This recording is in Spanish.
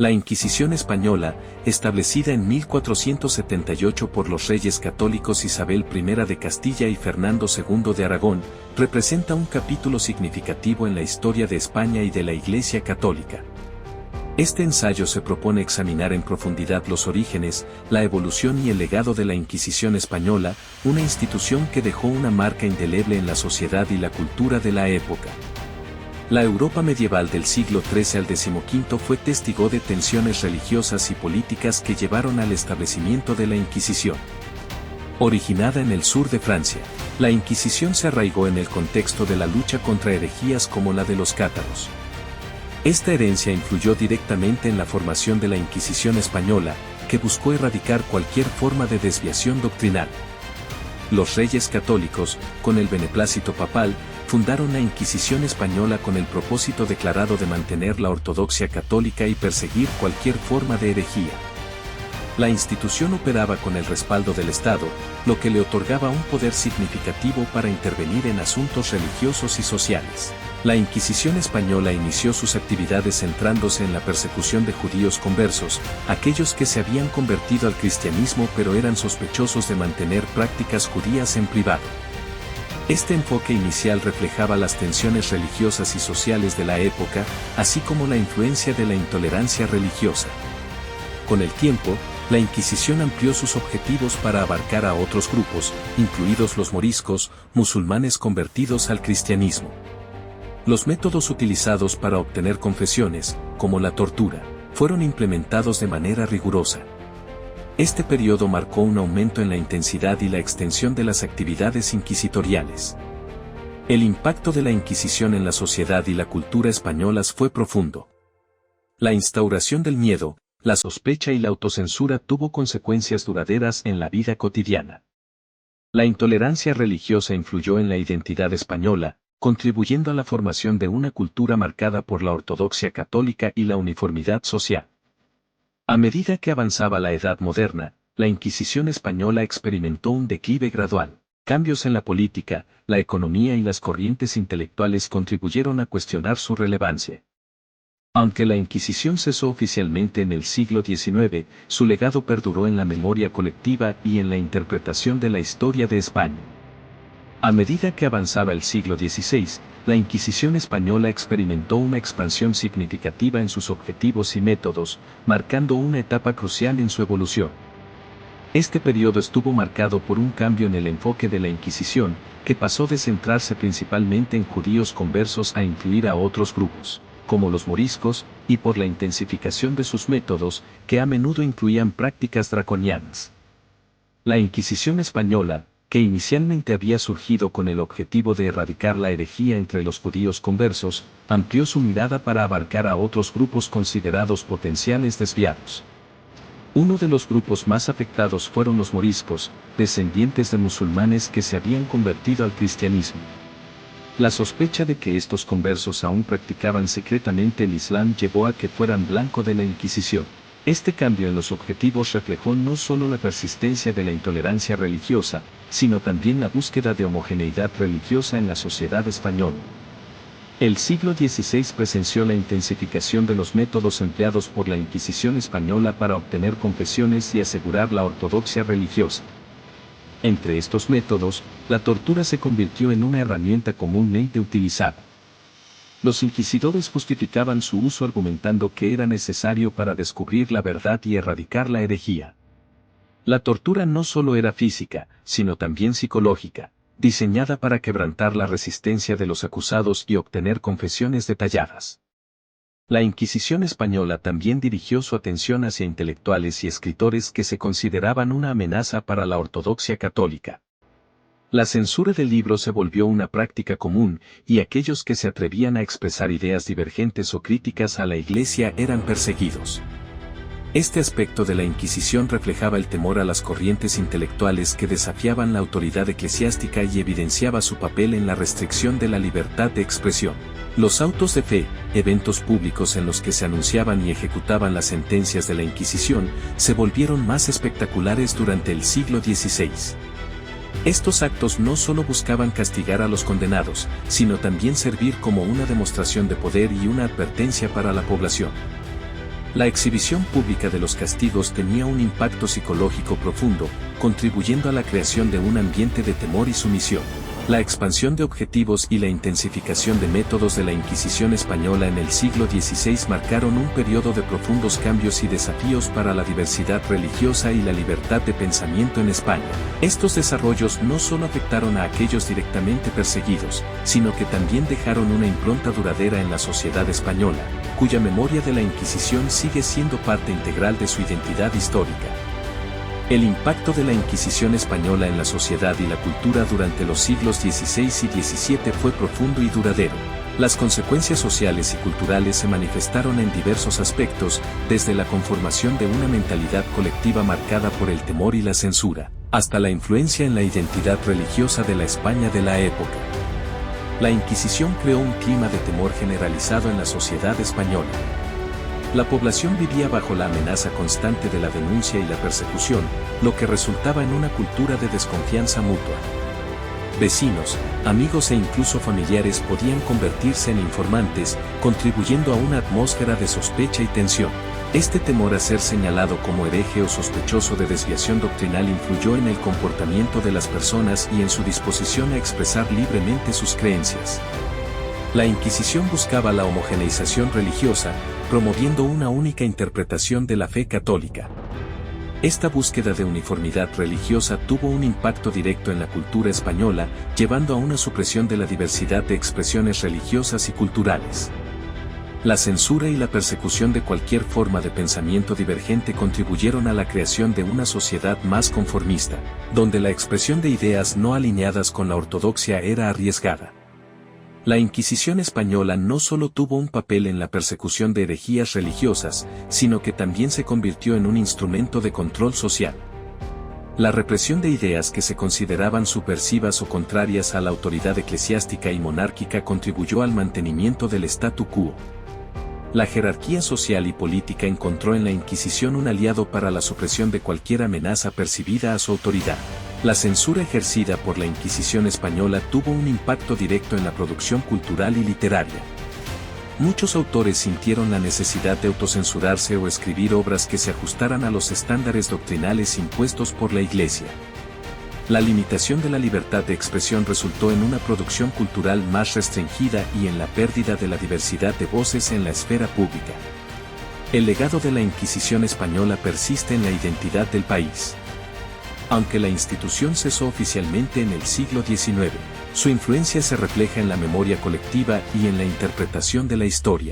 La Inquisición española, establecida en 1478 por los reyes católicos Isabel I de Castilla y Fernando II de Aragón, representa un capítulo significativo en la historia de España y de la Iglesia Católica. Este ensayo se propone examinar en profundidad los orígenes, la evolución y el legado de la Inquisición española, una institución que dejó una marca indeleble en la sociedad y la cultura de la época. La Europa medieval del siglo XIII al XV fue testigo de tensiones religiosas y políticas que llevaron al establecimiento de la Inquisición. Originada en el sur de Francia, la Inquisición se arraigó en el contexto de la lucha contra herejías como la de los cátaros. Esta herencia influyó directamente en la formación de la Inquisición española, que buscó erradicar cualquier forma de desviación doctrinal. Los reyes católicos, con el beneplácito papal, fundaron la Inquisición española con el propósito declarado de mantener la ortodoxia católica y perseguir cualquier forma de herejía. La institución operaba con el respaldo del Estado, lo que le otorgaba un poder significativo para intervenir en asuntos religiosos y sociales. La Inquisición española inició sus actividades centrándose en la persecución de judíos conversos, aquellos que se habían convertido al cristianismo pero eran sospechosos de mantener prácticas judías en privado. Este enfoque inicial reflejaba las tensiones religiosas y sociales de la época, así como la influencia de la intolerancia religiosa. Con el tiempo, la Inquisición amplió sus objetivos para abarcar a otros grupos, incluidos los moriscos, musulmanes convertidos al cristianismo. Los métodos utilizados para obtener confesiones, como la tortura, fueron implementados de manera rigurosa. Este periodo marcó un aumento en la intensidad y la extensión de las actividades inquisitoriales. El impacto de la Inquisición en la sociedad y la cultura españolas fue profundo. La instauración del miedo, la sospecha y la autocensura tuvo consecuencias duraderas en la vida cotidiana. La intolerancia religiosa influyó en la identidad española, contribuyendo a la formación de una cultura marcada por la ortodoxia católica y la uniformidad social. A medida que avanzaba la Edad Moderna, la Inquisición española experimentó un declive gradual. Cambios en la política, la economía y las corrientes intelectuales contribuyeron a cuestionar su relevancia. Aunque la Inquisición cesó oficialmente en el siglo XIX, su legado perduró en la memoria colectiva y en la interpretación de la historia de España. A medida que avanzaba el siglo XVI, la Inquisición española experimentó una expansión significativa en sus objetivos y métodos, marcando una etapa crucial en su evolución. Este periodo estuvo marcado por un cambio en el enfoque de la Inquisición, que pasó de centrarse principalmente en judíos conversos a incluir a otros grupos, como los moriscos, y por la intensificación de sus métodos, que a menudo incluían prácticas draconianas. La Inquisición española, que inicialmente había surgido con el objetivo de erradicar la herejía entre los judíos conversos, amplió su mirada para abarcar a otros grupos considerados potenciales desviados. Uno de los grupos más afectados fueron los moriscos, descendientes de musulmanes que se habían convertido al cristianismo. La sospecha de que estos conversos aún practicaban secretamente el Islam llevó a que fueran blanco de la Inquisición. Este cambio en los objetivos reflejó no solo la persistencia de la intolerancia religiosa, sino también la búsqueda de homogeneidad religiosa en la sociedad española. El siglo XVI presenció la intensificación de los métodos empleados por la Inquisición española para obtener confesiones y asegurar la ortodoxia religiosa. Entre estos métodos, la tortura se convirtió en una herramienta comúnmente utilizada. Los inquisidores justificaban su uso argumentando que era necesario para descubrir la verdad y erradicar la herejía. La tortura no solo era física, sino también psicológica, diseñada para quebrantar la resistencia de los acusados y obtener confesiones detalladas. La Inquisición española también dirigió su atención hacia intelectuales y escritores que se consideraban una amenaza para la ortodoxia católica. La censura de libros se volvió una práctica común, y aquellos que se atrevían a expresar ideas divergentes o críticas a la Iglesia eran perseguidos. Este aspecto de la Inquisición reflejaba el temor a las corrientes intelectuales que desafiaban la autoridad eclesiástica y evidenciaba su papel en la restricción de la libertad de expresión. Los autos de fe, eventos públicos en los que se anunciaban y ejecutaban las sentencias de la Inquisición, se volvieron más espectaculares durante el siglo XVI. Estos actos no solo buscaban castigar a los condenados, sino también servir como una demostración de poder y una advertencia para la población. La exhibición pública de los castigos tenía un impacto psicológico profundo, contribuyendo a la creación de un ambiente de temor y sumisión. La expansión de objetivos y la intensificación de métodos de la Inquisición española en el siglo XVI marcaron un periodo de profundos cambios y desafíos para la diversidad religiosa y la libertad de pensamiento en España. Estos desarrollos no solo afectaron a aquellos directamente perseguidos, sino que también dejaron una impronta duradera en la sociedad española, cuya memoria de la Inquisición sigue siendo parte integral de su identidad histórica. El impacto de la Inquisición española en la sociedad y la cultura durante los siglos XVI y XVII fue profundo y duradero. Las consecuencias sociales y culturales se manifestaron en diversos aspectos, desde la conformación de una mentalidad colectiva marcada por el temor y la censura, hasta la influencia en la identidad religiosa de la España de la época. La Inquisición creó un clima de temor generalizado en la sociedad española. La población vivía bajo la amenaza constante de la denuncia y la persecución, lo que resultaba en una cultura de desconfianza mutua. Vecinos, amigos e incluso familiares podían convertirse en informantes, contribuyendo a una atmósfera de sospecha y tensión. Este temor a ser señalado como hereje o sospechoso de desviación doctrinal influyó en el comportamiento de las personas y en su disposición a expresar libremente sus creencias. La Inquisición buscaba la homogeneización religiosa, promoviendo una única interpretación de la fe católica. Esta búsqueda de uniformidad religiosa tuvo un impacto directo en la cultura española, llevando a una supresión de la diversidad de expresiones religiosas y culturales. La censura y la persecución de cualquier forma de pensamiento divergente contribuyeron a la creación de una sociedad más conformista, donde la expresión de ideas no alineadas con la ortodoxia era arriesgada. La Inquisición española no solo tuvo un papel en la persecución de herejías religiosas, sino que también se convirtió en un instrumento de control social. La represión de ideas que se consideraban subversivas o contrarias a la autoridad eclesiástica y monárquica contribuyó al mantenimiento del statu quo. La jerarquía social y política encontró en la Inquisición un aliado para la supresión de cualquier amenaza percibida a su autoridad. La censura ejercida por la Inquisición española tuvo un impacto directo en la producción cultural y literaria. Muchos autores sintieron la necesidad de autocensurarse o escribir obras que se ajustaran a los estándares doctrinales impuestos por la Iglesia. La limitación de la libertad de expresión resultó en una producción cultural más restringida y en la pérdida de la diversidad de voces en la esfera pública. El legado de la Inquisición española persiste en la identidad del país. Aunque la institución cesó oficialmente en el siglo XIX, su influencia se refleja en la memoria colectiva y en la interpretación de la historia.